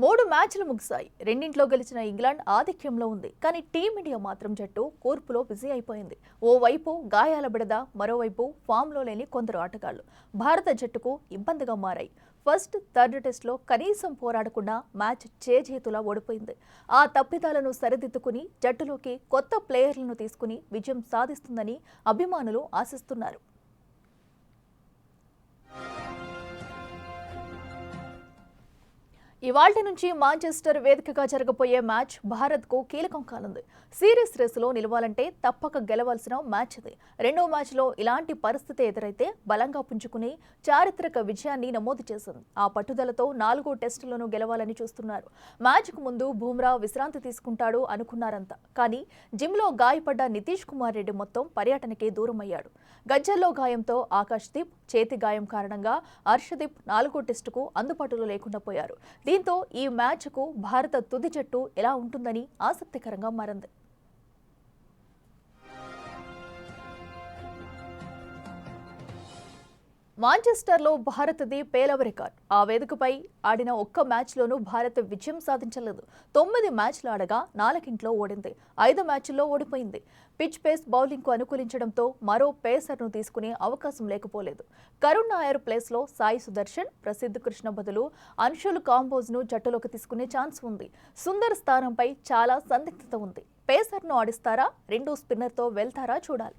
మూడు మ్యాచ్లు ముగిశాయి. రెండింట్లో గెలిచిన ఇంగ్లాండ్ ఆధిక్యంలో ఉంది. కానీ టీమిండియా మాత్రం జట్టు కూర్పులో బిజీ అయిపోయింది. ఓవైపు గాయాల బిడద, మరోవైపు ఫామ్లో లేని కొందరు ఆటగాళ్లు భారత జట్టుకు ఇబ్బందిగా మారాయి. ఫస్ట్, థర్డ్ టెస్ట్లో కనీసం పోరాడకుండా మ్యాచ్ చేజేతులా ఓడిపోయింది. ఆ తప్పిదాలను సరిదిద్దుకుని జట్టులోకి కొత్త ప్లేయర్లను తీసుకుని విజయం సాధిస్తుందని అభిమానులు ఆశిస్తున్నారు. ఇవాల్టి నుంచి మాంచెస్టర్ వేదికగా జరగబోయే మ్యాచ్ భారత్కు కీలకం కానుంది. సిరీస్ రేసులో నిలవాలంటే తప్పక గెలవాల్సిన మ్యాచ్ ఇది. రెండో మ్యాచ్లో ఇలాంటి పరిస్థితి ఎదురైతే బలంగా పుంజుకుని చారిత్రక విజయాన్ని నమోదు చేసింది. ఆ పట్టుదలతో 4 టెస్టులను గెలవాలని చూస్తున్నారు. మ్యాచ్కు ముందు బుమ్రా విశ్రాంతి తీసుకుంటాడు అనుకున్నారంతా. కానీ జిమ్లో గాయపడ్డ నితీష్ కుమార్ రెడ్డి మొత్తం పర్యటనకే దూరమయ్యాడు. గజ్జల్లో గాయంతో ఆకాశ్దీప్, చేతి గాయం కారణంగా హర్షదీప్ 4 టెస్టుకు అందుబాటులో లేకుండా పోయారు. దీంతో ఈ మ్యాచ్కు భారత తుది జట్టు ఎలా ఉంటుందని ఆసక్తికరంగా మారింది. మాంచెస్టర్లో భారత్ది పేలవ రికార్డ్. ఆ వేదికపై ఆడిన ఒక్క మ్యాచ్లోనూ భారత్ విజయం సాధించలేదు. 9 మ్యాచ్లు ఆడగా 4 ఓడింది. 5 మ్యాచ్ల్లో ఓడిపోయింది. పిచ్ పేస్ బౌలింగ్కు అనుకూలించడంతో మరో పేసర్ను తీసుకునే అవకాశం లేకపోలేదు. కరుణ్ నాయర్ ప్లేస్లో సాయి సుదర్శన్, ప్రసిద్ధ్ కృష్ణ బదులు అన్షుల్ కాంబోజ్ను జట్టులోకి తీసుకునే ఛాన్స్ ఉంది. సుందర్ స్థానంపై చాలా సందిగ్ధత ఉంది. పేసర్ను ఆడిస్తారా, రెండో స్పిన్నర్తో వెళ్తారా చూడాలి.